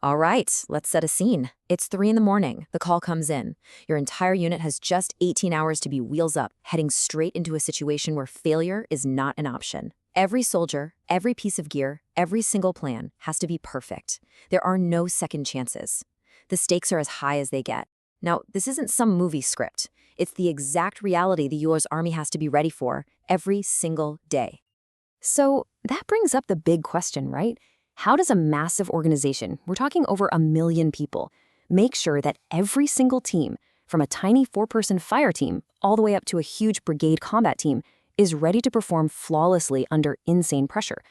All right, let's set a scene. It's 3 in the morning. The call comes in. Your entire unit has just 18 hours to be wheels up, heading straight into a situation where failure is not an option. Every soldier, every piece of gear, every single plan has to be perfect. There are no second chances. The stakes are as high as they get. Now, this isn't some movie script. It's the exact reality the US Army has to be ready for every single day. So that brings up the big question, right? How does a massive organization, we're talking over 1 million people, make sure that every single team, from a tiny 4-person fire team all the way up to a huge brigade combat team, is ready to perform flawlessly under insane pressure?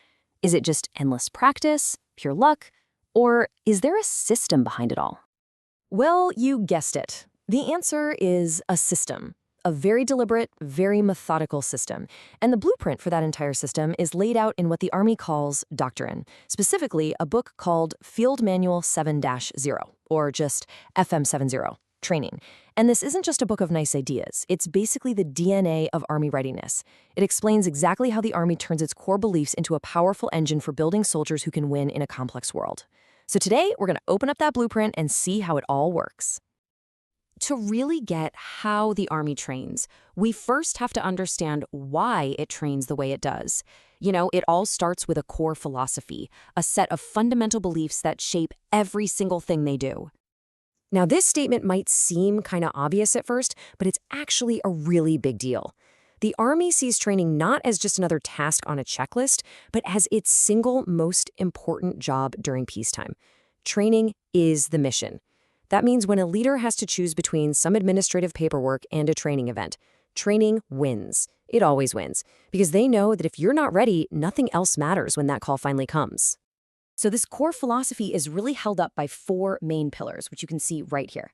Is it just endless practice, pure luck, or is there a system behind it all? Well, you guessed it. The answer is a system. A very deliberate, very methodical system. And the blueprint for that entire system is laid out in what the Army calls doctrine, specifically a book called Field Manual 7-0, or just FM70, training. And this isn't just a book of nice ideas. It's basically the DNA of Army readiness. It explains exactly how the Army turns its core beliefs into a powerful engine for building soldiers who can win in a complex world. So today, we're going to open up that blueprint and see how it all works. To really get how the Army trains, we first have to understand why it trains the way it does. It all starts with a core philosophy, a set of fundamental beliefs that shape every single thing they do. Now, this statement might seem kind of obvious at first, but it's actually a really big deal. The Army sees training not as just another task on a checklist, but as its single most important job during peacetime. Training is the mission. That means when a leader has to choose between some administrative paperwork and a training event, training wins. It always wins, because they know that if you're not ready, nothing else matters when that call finally comes. So this core philosophy is really held up by 4 main pillars, which you can see right here.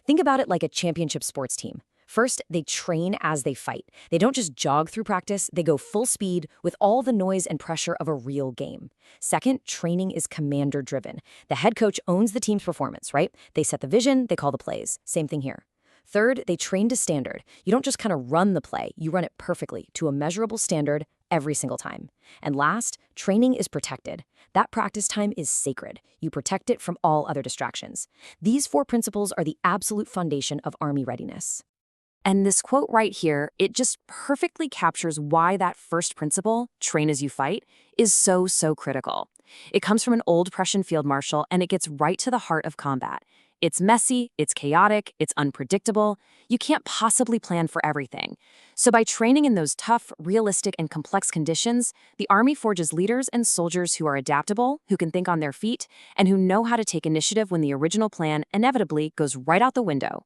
Think about it like a championship sports team. First, they train as they fight. They don't just jog through practice, they go full speed with all the noise and pressure of a real game. Second, training is commander-driven. The head coach owns the team's performance, right? They set the vision, they call the plays. Same thing here. Third, they train to standard. You don't just kind of run the play, you run it perfectly to a measurable standard every single time. And last, training is protected. That practice time is sacred. You protect it from all other distractions. These 4 principles are the absolute foundation of Army readiness. And this quote right here, it just perfectly captures why that first principle, train as you fight, is so critical. It comes from an old Prussian field marshal, and it gets right to the heart of combat. It's messy, it's chaotic, it's unpredictable. You can't possibly plan for everything. So by training in those tough, realistic, and complex conditions, the Army forges leaders and soldiers who are adaptable, who can think on their feet, and who know how to take initiative when the original plan inevitably goes right out the window.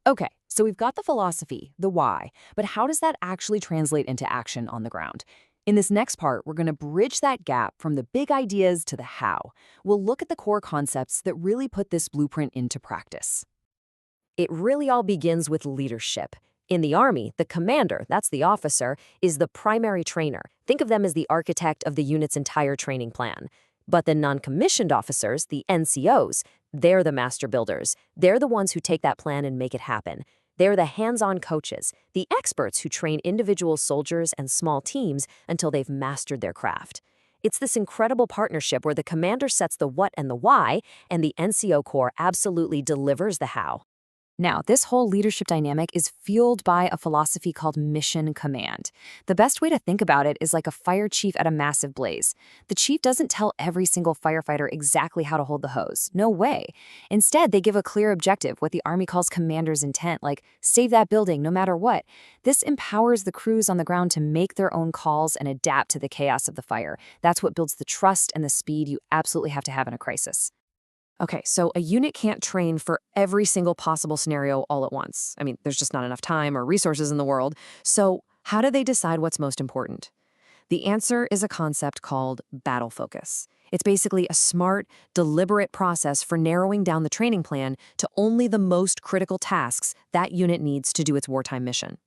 Okay, so we've got the philosophy, the why, but how does that actually translate into action on the ground? In this next part, we're going to bridge that gap from the big ideas to the how. We'll look at the core concepts that really put this blueprint into practice. It really all begins with leadership. In the Army, the commander, that's the officer, is the primary trainer. Think of them as the architect of the unit's entire training plan. But the non-commissioned officers, the NCOs, they're the master builders. They're the ones who take that plan and make it happen. They're the hands-on coaches, the experts who train individual soldiers and small teams until they've mastered their craft. It's this incredible partnership where the commander sets the what and the why, and the NCO Corps absolutely delivers the how. Now, this whole leadership dynamic is fueled by a philosophy called mission command. The best way to think about it is like a fire chief at a massive blaze. The chief doesn't tell every single firefighter exactly how to hold the hose. No way. Instead, they give a clear objective, what the Army calls commander's intent, like save that building no matter what. This empowers the crews on the ground to make their own calls and adapt to the chaos of the fire. That's what builds the trust and the speed you absolutely have to have in a crisis. Okay, so a unit can't train for every single possible scenario all at once. I mean, there's just not enough time or resources in the world. So how do they decide what's most important? The answer is a concept called battle focus. It's basically a smart, deliberate process for narrowing down the training plan to only the most critical tasks that unit needs to do its wartime mission.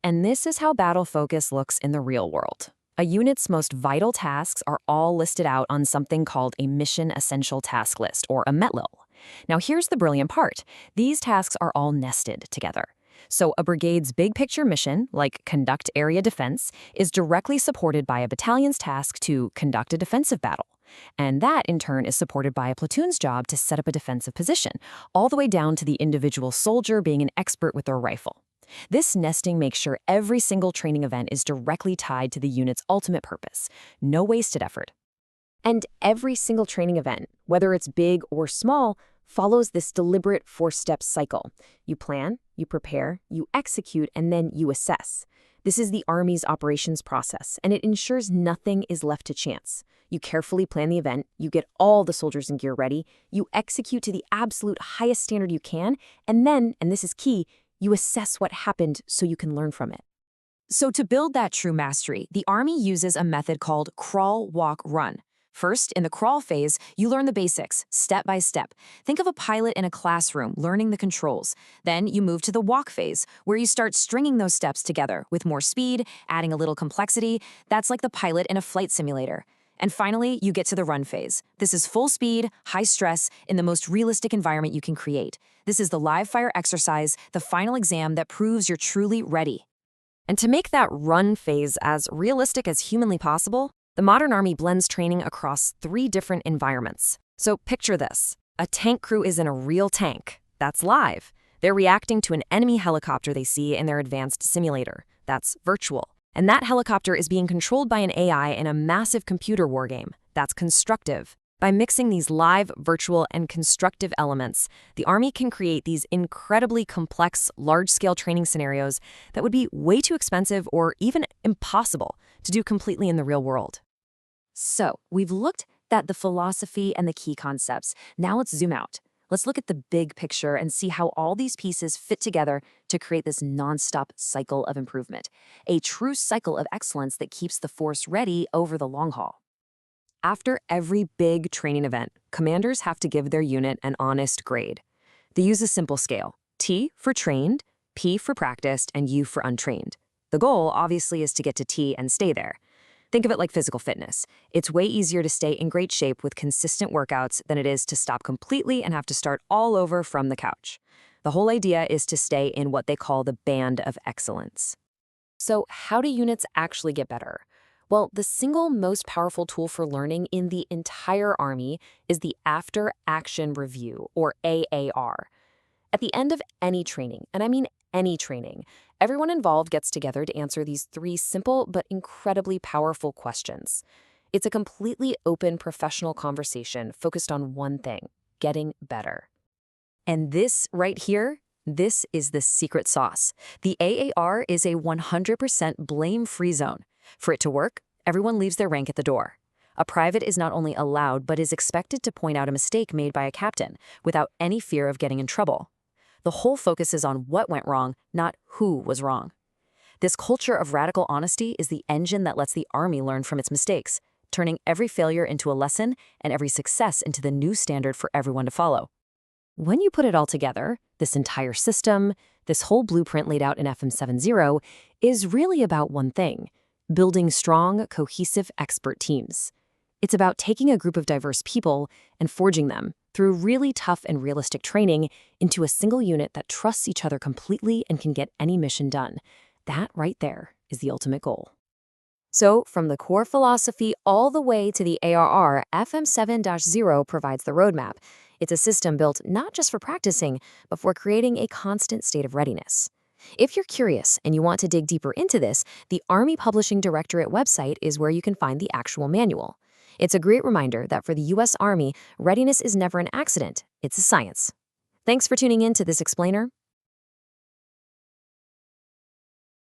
And this is how battle focus looks in the real world. A unit's most vital tasks are all listed out on something called a Mission Essential Task List, or a METLIL. Now here's the brilliant part. These tasks are all nested together. So a brigade's big picture mission, like conduct area defense, is directly supported by a battalion's task to conduct a defensive battle. And that, in turn, is supported by a platoon's job to set up a defensive position, all the way down to the individual soldier being an expert with their rifle. This nesting makes sure every single training event is directly tied to the unit's ultimate purpose. No wasted effort. And every single training event, whether it's big or small, follows this deliberate four-step cycle. You plan, you prepare, you execute, and then you assess. This is the Army's operations process, and it ensures nothing is left to chance. You carefully plan the event, you get all the soldiers and gear ready, you execute to the absolute highest standard you can, and then, and this is key, you assess what happened so you can learn from it. So to build that true mastery, the Army uses a method called crawl, walk, run. First, in the crawl phase, you learn the basics, step by step. Think of a pilot in a classroom learning the controls. Then you move to the walk phase, where you start stringing those steps together with more speed, adding a little complexity. That's like the pilot in a flight simulator. And finally, you get to the run phase. This is full speed, high stress, in the most realistic environment you can create. This is the live fire exercise, the final exam that proves you're truly ready. And to make that run phase as realistic as humanly possible, the modern Army blends training across 3 different environments. So picture this. A tank crew is in a real tank. That's live. They're reacting to an enemy helicopter they see in their advanced simulator. That's virtual. And that helicopter is being controlled by an AI in a massive computer war game. That's constructive. By mixing these live, virtual, and constructive elements, the Army can create these incredibly complex, large-scale training scenarios that would be way too expensive or even impossible to do completely in the real world. So, we've looked at the philosophy and the key concepts. Now let's zoom out. Let's look at the big picture and see how all these pieces fit together to create this nonstop cycle of improvement, a true cycle of excellence that keeps the force ready over the long haul. After every big training event, commanders have to give their unit an honest grade. They use a simple scale, T for trained, P for practiced, and U for untrained. The goal, obviously, is to get to T and stay there. Think of it like physical fitness. It's way easier to stay in great shape with consistent workouts than it is to stop completely and have to start all over from the couch. The whole idea is to stay in what they call the band of excellence. So how do units actually get better? Well, the single most powerful tool for learning in the entire Army is the After Action Review, or AAR. At the end of any training, and I mean any training, everyone involved gets together to answer these 3 simple but incredibly powerful questions. It's a completely open professional conversation focused on one thing: getting better. And this right here, this is the secret sauce. The AAR is a 100% blame-free zone. For it to work, everyone leaves their rank at the door. A private is not only allowed but is expected to point out a mistake made by a captain without any fear of getting in trouble. The whole focus is on what went wrong, not who was wrong. This culture of radical honesty is the engine that lets the Army learn from its mistakes, turning every failure into a lesson and every success into the new standard for everyone to follow. When you put it all together, this entire system, this whole blueprint laid out in FM70, is really about one thing: building strong, cohesive expert teams. It's about taking a group of diverse people and forging them, through really tough and realistic training, into a single unit that trusts each other completely and can get any mission done. That right there is the ultimate goal. So, from the core philosophy all the way to the ARR, FM7-0 provides the roadmap. It's a system built not just for practicing, but for creating a constant state of readiness. If you're curious and you want to dig deeper into this, the Army Publishing Directorate website is where you can find the actual manual. It's a great reminder that for the U.S. Army, readiness is never an accident, it's a science. Thanks for tuning in to this explainer.